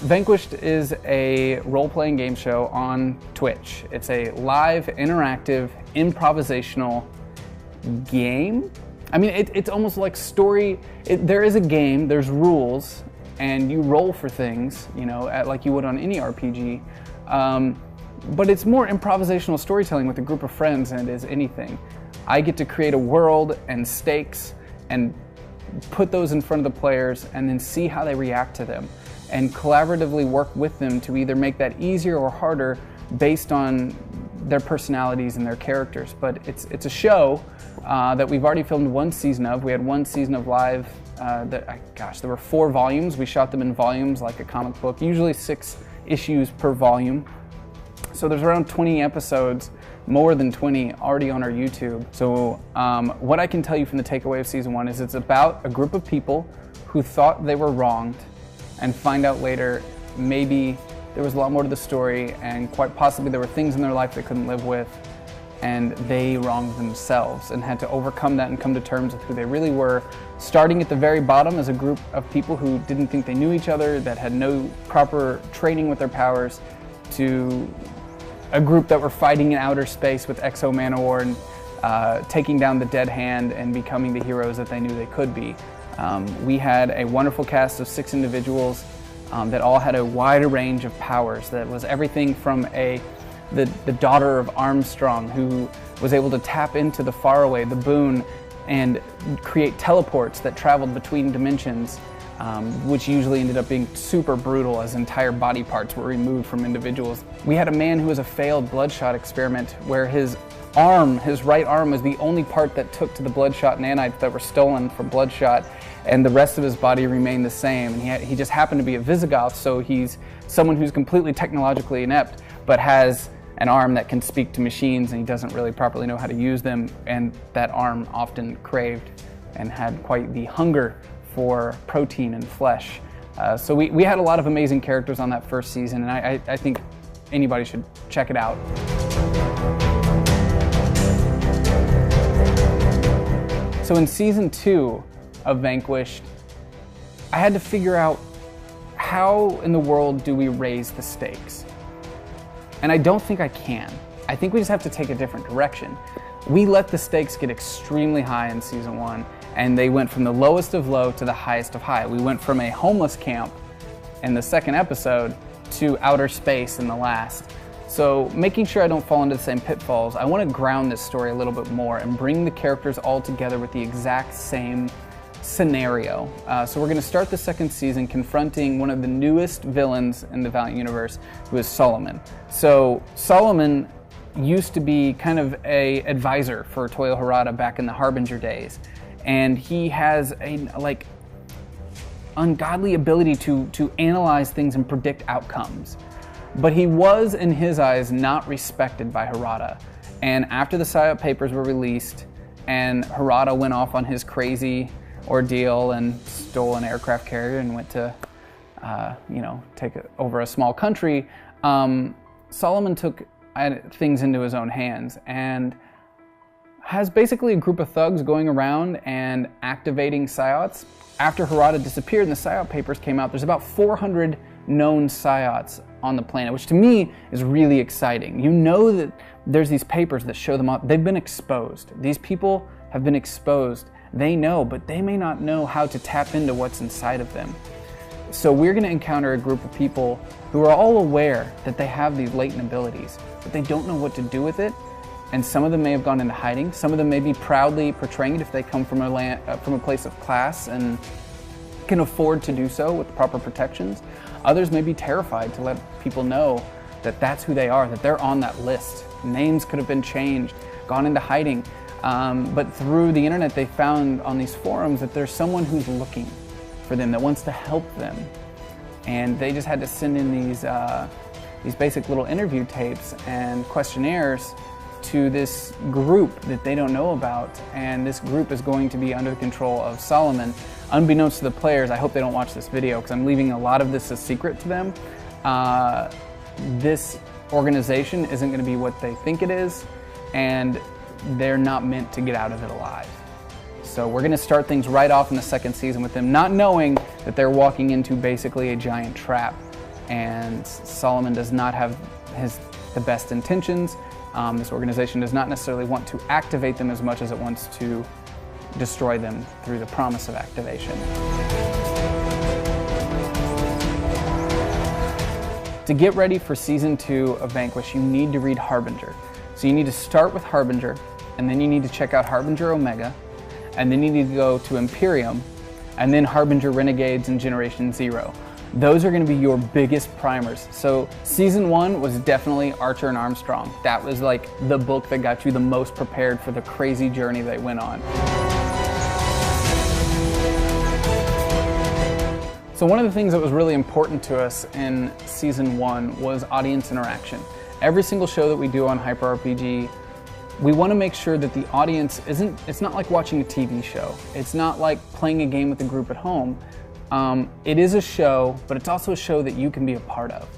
Vanquished is a role-playing game show on Twitch. It's a live, interactive, improvisational game. I mean, it's almost like story. There is a game, there's rules, and you roll for things, you know, like you would on any RPG. But it's more improvisational storytelling with a group of friends than it is anything. I get to create a world and stakes and put those in front of the players and then see how they react to them and collaboratively work with them to either make that easier or harder based on their personalities and their characters. But it's a show that we've already filmed one season of. We had one season of live, there were 4 volumes. We shot them in volumes like a comic book, usually 6 issues per volume. So there's around 20 episodes, more than 20 already on our YouTube. So what I can tell you from the takeaway of season 1 is it's about a group of people who thought they were wronged and find out later maybe there was a lot more to the story and quite possibly there were things in their life they couldn't live with and they wronged themselves and had to overcome that and come to terms with who they really were, starting at the very bottom as a group of people who didn't think they knew each other, that had no proper training with their powers, to a group that were fighting in outer space with Exo Manowar and taking down the Dead Hand and becoming the heroes that they knew they could be. We had a wonderful cast of 6 individuals that all had a wide range of powers. That was everything from the daughter of Armstrong, who was able to tap into the faraway, the boon, and create teleports that traveled between dimensions, which usually ended up being super brutal as entire body parts were removed from individuals. We had a man who was a failed bloodshot experiment where his right arm was the only part that took to the bloodshot nanites that were stolen from Bloodshot, and the rest of his body remained the same. And he just happened to be a Visigoth, so he's someone who's completely technologically inept, but has an arm that can speak to machines, and he doesn't really properly know how to use them, and that arm often craved and had quite the hunger for protein and flesh. So we had a lot of amazing characters on that first season, and I think anybody should check it out. So in season 2 of Vanquished, I had to figure out how in the world do we raise the stakes? And I don't think I can. I think we just have to take a different direction. We let the stakes get extremely high in season 1, and they went from the lowest of low to the highest of high. We went from a homeless camp in the second episode to outer space in the last. So making sure I don't fall into the same pitfalls, I want to ground this story a little bit more and bring the characters all together with the exact same scenario. So we're going to start the second season confronting one of the newest villains in the Valiant universe, who is Solomon. So Solomon used to be kind of an advisor for Toyo Harada back in the Harbinger days, and he has a ungodly ability to analyze things and predict outcomes. But he was, in his eyes, not respected by Harada. And after the PSYOP papers were released and Harada went off on his crazy ordeal and stole an aircraft carrier and went to, take over a small country, Solomon took things into his own hands and has basically a group of thugs going around and activating PSYOPs. After Harada disappeared and the PSYOP papers came out, there's about 400 known PSYOPs on the planet, which to me is really exciting. You know that there's these papers that show them up. They've been exposed. These people have been exposed. They know, but they may not know how to tap into what's inside of them. So we're going to encounter a group of people who are all aware that they have these latent abilities, but they don't know what to do with it. And some of them may have gone into hiding. Some of them may be proudly portraying it if they come from a place of class and can afford to do so with proper protections. Others may be terrified to let people know that that's who they are, that they're on that list. Names could have been changed, gone into hiding. But through the internet, they found on these forums that there's someone who's looking for them, that wants to help them. And they just had to send in these basic little interview tapes and questionnaires to this group that they don't know about. And this group is going to be under the control of Solomon. Unbeknownst to the players, I hope they don't watch this video because I'm leaving a lot of this a secret to them. This organization isn't going to be what they think it is, and they're not meant to get out of it alive. So we're going to start things right off in the second season with them not knowing that they're walking into basically a giant trap. and Solomon does not have the best intentions. This organization does not necessarily want to activate them as much as it wants to destroy them through the promise of activation. To get ready for Season 2 of Vanquished, you need to read Harbinger. So you need to start with Harbinger, and then you need to check out Harbinger Omega, and then you need to go to Imperium, and then Harbinger Renegades and Generation Zero. Those are going to be your biggest primers. So Season 1 was definitely Archer and Armstrong. That was like the book that got you the most prepared for the crazy journey they went on. So one of the things that was really important to us in Season 1 was audience interaction. Every single show that we do on Hyperrpg, we want to make sure that the audience it's not like watching a TV show. It's not like playing a game with a group at home. It is a show, but it's also a show that you can be a part of.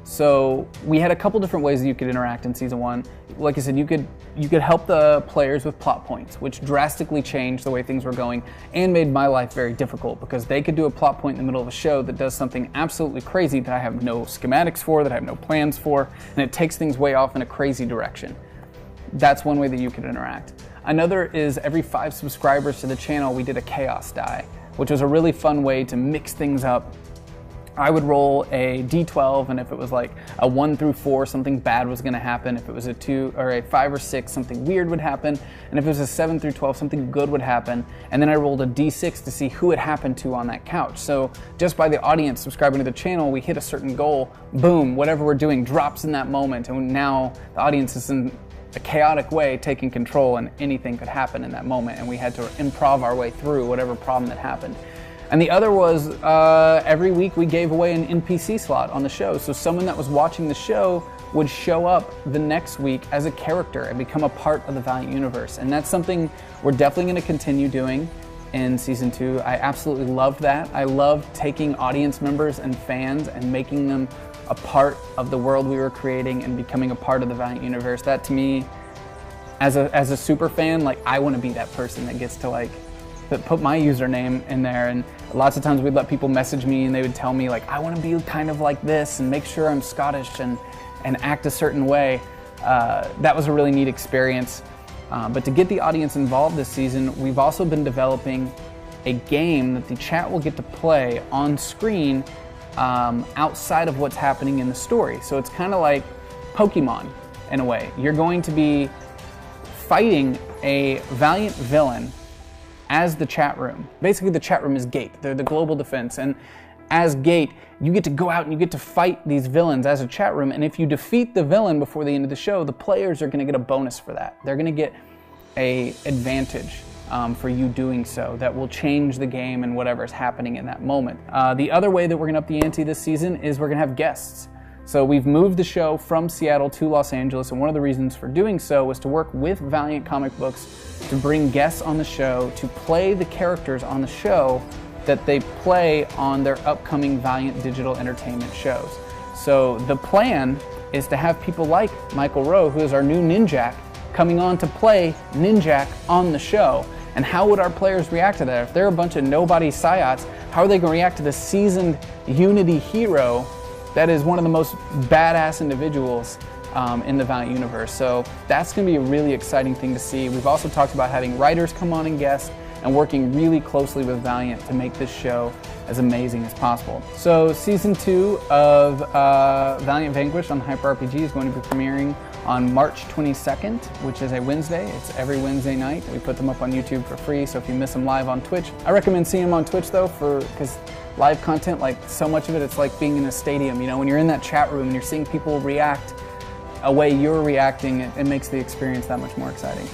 So we had a couple different ways that you could interact in Season 1. Like I said, you could help the players with plot points, which drastically changed the way things were going and made my life very difficult, because they could do a plot point in the middle of a show that does something absolutely crazy that I have no schematics for, that I have no plans for, and it takes things way off in a crazy direction. That's one way that you could interact. Another is every 5 subscribers to the channel, we did a chaos die, which was a really fun way to mix things up. I would roll a d12, and if it was like a 1 through 4, something bad was going to happen. If it was a 2 or a 5 or 6, something weird would happen. And if it was a 7 through 12, something good would happen. And then I rolled a d6 to see who it happened to on that couch. So just by the audience subscribing to the channel, we hit a certain goal, boom, whatever we're doing drops in that moment. And now the audience is in a chaotic way taking control, and anything could happen in that moment. And we had to improv our way through whatever problem that happened. And the other was every week we gave away an NPC slot on the show. So someone that was watching the show would show up the next week as a character and become a part of the Valiant universe. And that's something we're definitely going to continue doing in Season 2. I absolutely love that. I love taking audience members and fans and making them a part of the world we were creating and becoming a part of the Valiant universe. That to me, as a super fan, like, I want to be that person that gets to like put my username in there. And lots of times we'd let people message me and they would tell me like, I want to be kind of like this and make sure I'm Scottish and act a certain way. That was a really neat experience. But to get the audience involved this season, we've also been developing a game that the chat will get to play on screen outside of what's happening in the story. So it's kind of like Pokemon in a way. You're going to be fighting a Valiant villain as the chat room. Basically, the chat room is Gate. They're the global defense. And as Gate, you get to go out and you get to fight these villains as a chat room. And if you defeat the villain before the end of the show, the players are going to get a bonus for that. They're going to get an advantage for you doing so that will change the game and whatever is happening in that moment. The other way that we're going to up the ante this season is we're going to have guests. So we've moved the show from Seattle to Los Angeles, and one of the reasons for doing so was to work with Valiant Comic Books to bring guests on the show to play the characters on the show that they play on their upcoming Valiant digital entertainment shows. So the plan is to have people like Michael Rowe, who is our new Ninjak, coming on to play Ninjak on the show. And how would our players react to that? If they're a bunch of nobody Psyots, how are they going to react to the seasoned Unity hero that is one of the most badass individuals in the Valiant universe? So that's going to be a really exciting thing to see. We've also talked about having writers come on and guest and working really closely with Valiant to make this show as amazing as possible. So Season 2 of Valiant Vanquished on Hyperrpg is going to be premiering on March 22nd, which is a Wednesday. It's every Wednesday night. We put them up on YouTube for free, so if you miss them live on Twitch, I recommend seeing them on Twitch though, because live content, like so much of it, it's like being in a stadium. You know, when you're in that chat room and you're seeing people react a way you're reacting, it makes the experience that much more exciting.